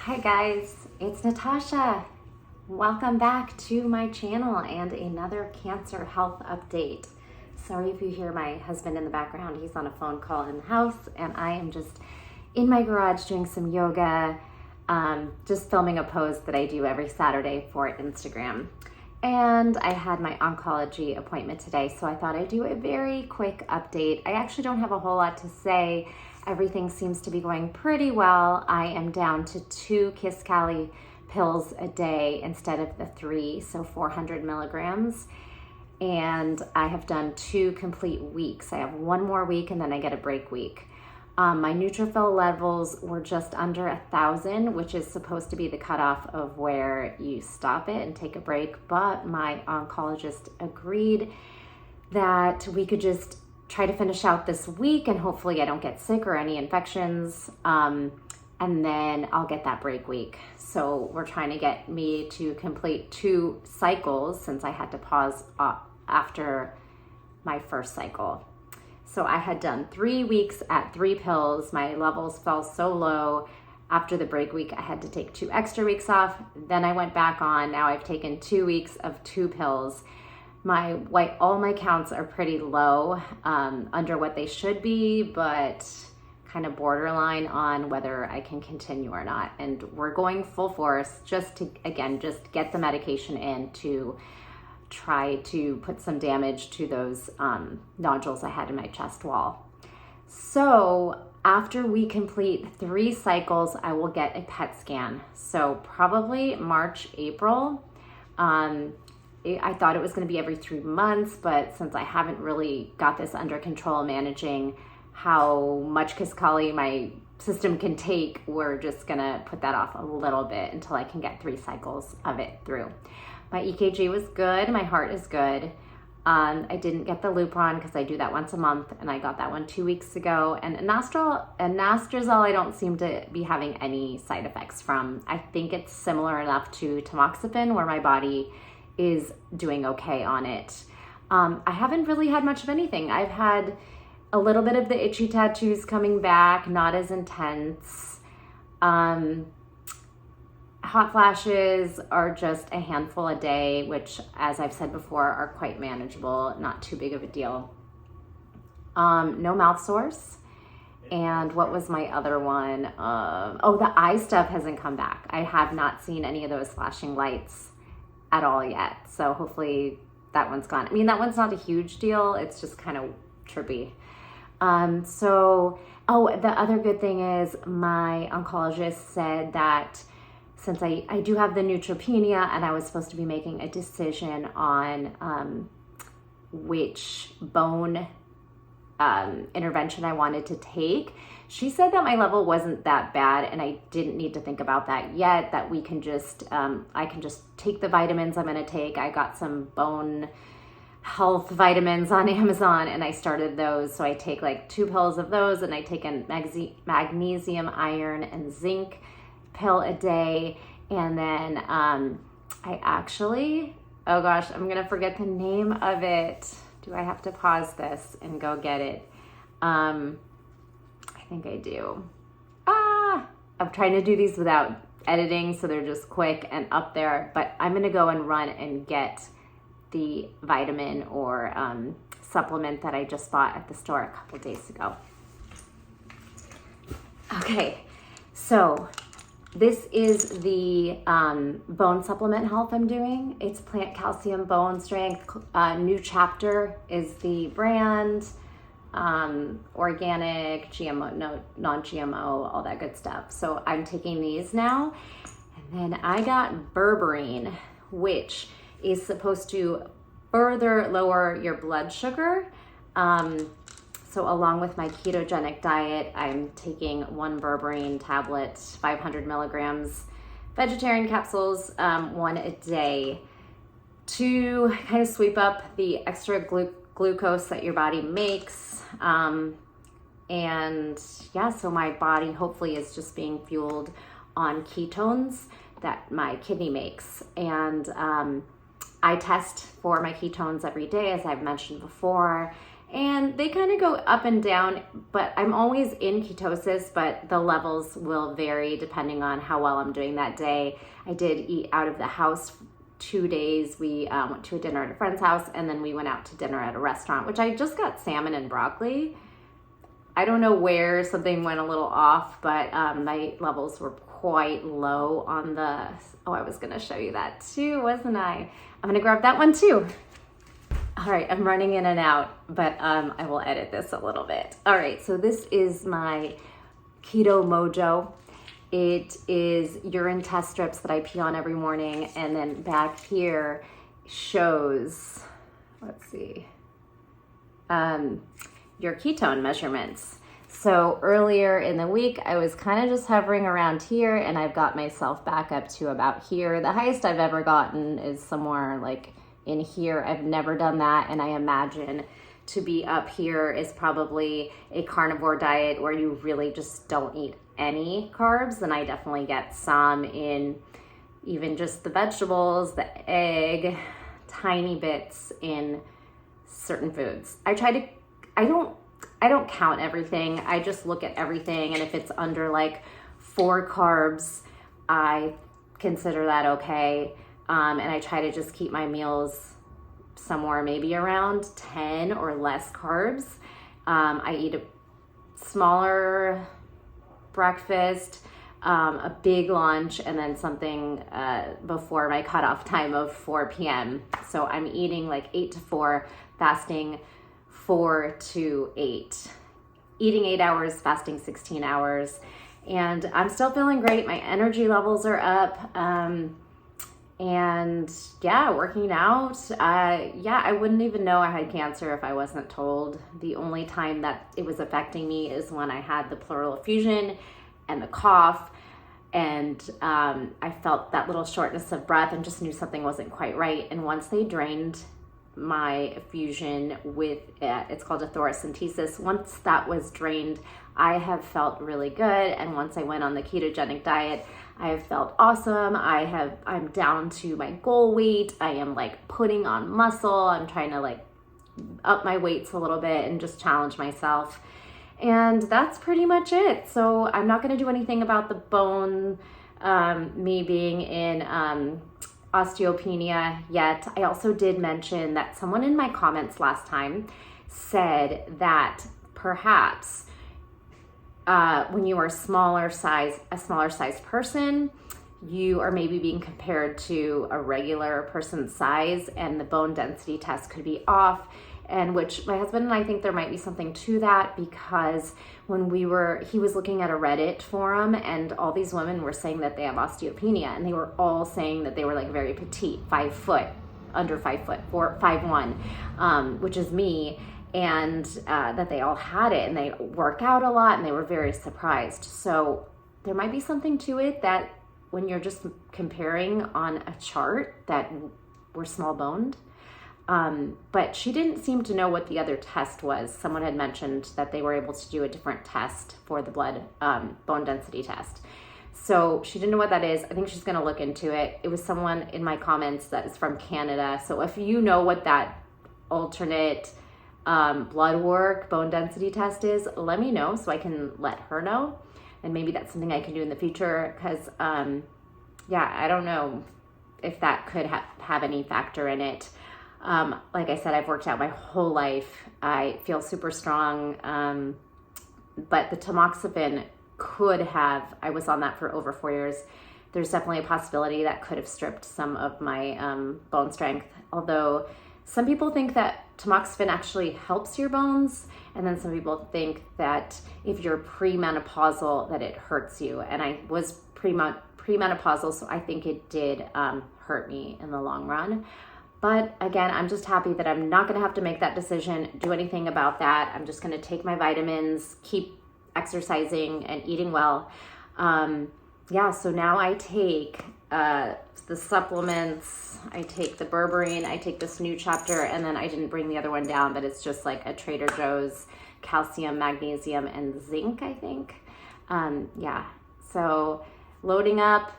Hi guys, it's Natasha. Welcome back to my channel and another cancer health update. Sorry if you hear my husband in the background. He's on a phone call in the house and I am just in my garage doing some yoga, just filming a pose that I do every Saturday for Instagram. And I had my oncology appointment today, so I thought I'd do a very quick update. I actually don't have a whole lot to say. Everything seems to be going pretty well. I am down to 2 Kisqali pills a day instead of the 3, so 400 milligrams. And I have done 2 complete weeks. I have 1 more week and then I get a break week. My neutrophil levels were just under 1,000, which is supposed to be the cutoff of where you stop it and take a break. But my oncologist agreed that we could just try to finish out this week and hopefully I don't get sick or any infections. And then I'll get that break week. So we're trying to get me to complete 2 cycles since I had to pause after my first cycle. So I had done 3 weeks at 3 pills. My levels fell so low. After the break week, I had to take 2 extra weeks off. Then I went back on. Now I've taken 2 weeks of 2 pills. All my counts are pretty low, under what they should be, but kind of borderline on whether I can continue or not. And we're going full force just to, again, just get the medication in to try to put some damage to those nodules I had in my chest wall. So after we complete 3 cycles, I will get a PET scan. So probably March, April. I thought it was going to be every 3 months, but since I haven't really got this under control, managing how much Kisqali my system can take, we're just going to put that off a little bit until I can get 3 cycles of it through. My EKG was good. My heart is good. I didn't get the Lupron because I do that once a month, and I got that one 2 weeks ago. And anastrozole, I don't seem to be having any side effects from. I think it's similar enough to tamoxifen where my body is doing okay on it. I haven't really had much of anything. I've had a little bit of the itchy tattoos coming back, not as intense. Hot flashes are just a handful a day, which, as I've said before, are quite manageable, not too big of a deal. No mouth sores. And what was my other one? The eye stuff hasn't come back. I have not seen any of those flashing lights at all yet. So hopefully that one's gone. I mean, that one's not a huge deal. It's just kind of trippy. The other good thing is my oncologist said that since I do have the neutropenia and I was supposed to be making a decision on which bone intervention I wanted to take, she said that my level wasn't that bad and I didn't need to think about that yet, that we can just, I can just take the vitamins I'm going to take. I got some bone health vitamins on Amazon and I started those. So I take like 2 pills of those and I take a magnesium, iron, and zinc pill a day. And then I actually, oh gosh, I'm going to forget the name of it. Do I have to pause this and go get it? I think I do. I'm trying to do these without editing, so they're just quick and up there, but I'm gonna go and run and get the vitamin or supplement that I just bought at the store a couple days ago. Okay, so this is the bone supplement health I'm doing. It's Plant Calcium Bone Strength. New Chapter is the brand. Organic, GMO, no, non-GMO, all that good stuff. So I'm taking these now. And then I got berberine, which is supposed to further lower your blood sugar. So along with my ketogenic diet, I'm taking 1 berberine tablet, 500 milligrams, vegetarian capsules, 1 a day to kind of sweep up the extra glucose that your body makes. And yeah, so my body hopefully is just being fueled on ketones that my kidney makes. And I test for my ketones every day, as I've mentioned before. And they kind of go up and down, but I'm always in ketosis, but the levels will vary depending on how well I'm doing that day. I did eat out of the house 2 days. We went to a dinner at a friend's house, and then we went out to dinner at a restaurant, which I just got salmon and broccoli. I don't know where something went a little off, but my levels were quite low on the, I was gonna show you that too, wasn't I? I'm gonna grab that one too. All right, I'm running in and out, but I will edit this a little bit. All right, so this is my Keto Mojo. It is urine test strips that I pee on every morning, and then back here shows, let's see, your ketone measurements. So earlier in the week, I was kind of just hovering around here, and I've got myself back up to about here. The highest I've ever gotten is somewhere like in here. I've never done that, and I imagine to be up here is probably a carnivore diet where you really just don't eat any carbs, and I definitely get some in even just the vegetables, the egg, tiny bits in certain foods. I don't count everything. I just look at everything, and if it's under like 4 carbs, I consider that okay. And I try to just keep my meals somewhere maybe around 10 or less carbs. I eat a smaller breakfast, a big lunch, and then something before my cutoff time of 4 p.m. So I'm eating like 8 to 4, fasting 4 to 8. Eating 8 hours, fasting 16 hours. And I'm still feeling great. My energy levels are up. And yeah, working out. I wouldn't even know I had cancer if I wasn't told. The only time that it was affecting me is when I had the pleural effusion and the cough. And I felt that little shortness of breath and just knew something wasn't quite right. And once they drained my effusion with, it's called a thoracentesis, once that was drained, I have felt really good. And once I went on the ketogenic diet, I have felt awesome. I'm down to my goal weight. I am like putting on muscle. I'm trying to like up my weights a little bit and just challenge myself. And that's pretty much it. So I'm not going to do anything about the bone, me being in osteopenia yet. I also did mention that someone in my comments last time said that perhaps when you are a smaller size person, you are maybe being compared to a regular person's size, and the bone density test could be off. And which my husband and I think there might be something to that, because when he was looking at a Reddit forum, and all these women were saying that they have osteopenia, and they were all saying that they were like very petite, 5 foot, under 5 foot, 5'1", which is me. And that they all had it, and they work out a lot, and they were very surprised. So there might be something to it that when you're just comparing on a chart that we're small boned. But she didn't seem to know what the other test was. Someone had mentioned that they were able to do a different test for the blood bone density test. So she didn't know what that is. I think she's going to look into it. It was someone in my comments that is from Canada. So if you know what that alternate blood work bone density test is, let me know so I can let her know, and maybe that's something I can do in the future, because I don't know if that could have any factor in it. Like I said, I've worked out my whole life. I feel super strong, but the tamoxifen I was on that for over 4 years. There's definitely a possibility that could have stripped some of my bone strength, although some people think that tamoxifen actually helps your bones, and then some people think that if you're premenopausal that it hurts you. And I was premenopausal, so I think it did hurt me in the long run. But again, I'm just happy that I'm not going to have to make that decision, do anything about that. I'm just going to take my vitamins, keep exercising and eating well. So now I take the supplements, I take the berberine, I take this new chapter, and then I didn't bring the other one down, but it's just like a Trader Joe's calcium, magnesium, and zinc, I think. So loading up,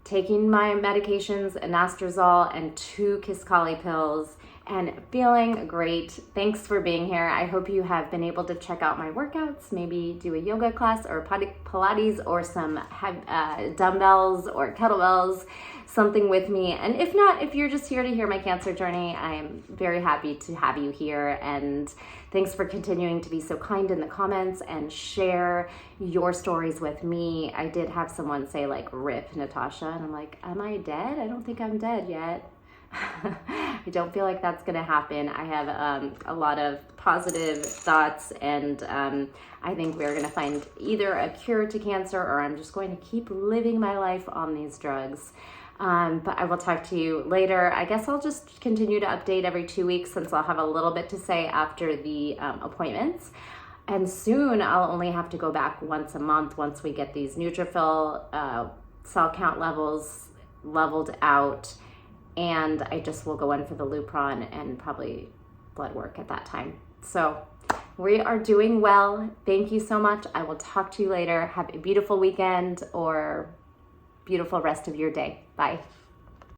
taking my medications, anastrozole and 2 Kisqali pills, and feeling great. Thanks for being here. I hope you have been able to check out my workouts, maybe do a yoga class or Pilates or some dumbbells or kettlebells, something with me. And if not, if you're just here to hear my cancer journey, I am very happy to have you here. And thanks for continuing to be so kind in the comments and share your stories with me. I did have someone say like, "Rip, Natasha," and I'm like, am I dead? I don't think I'm dead yet. I don't feel like that's gonna happen. I have a lot of positive thoughts, and I think we're gonna find either a cure to cancer, or I'm just going to keep living my life on these drugs. But I will talk to you later. I guess I'll just continue to update every 2 weeks, since I'll have a little bit to say after the appointments. And soon I'll only have to go back once a month once we get these neutrophil cell count levels leveled out. And I just will go in for the Lupron and probably blood work at that time. So we are doing well. Thank you so much. I will talk to you later. Have a beautiful weekend or beautiful rest of your day. Bye.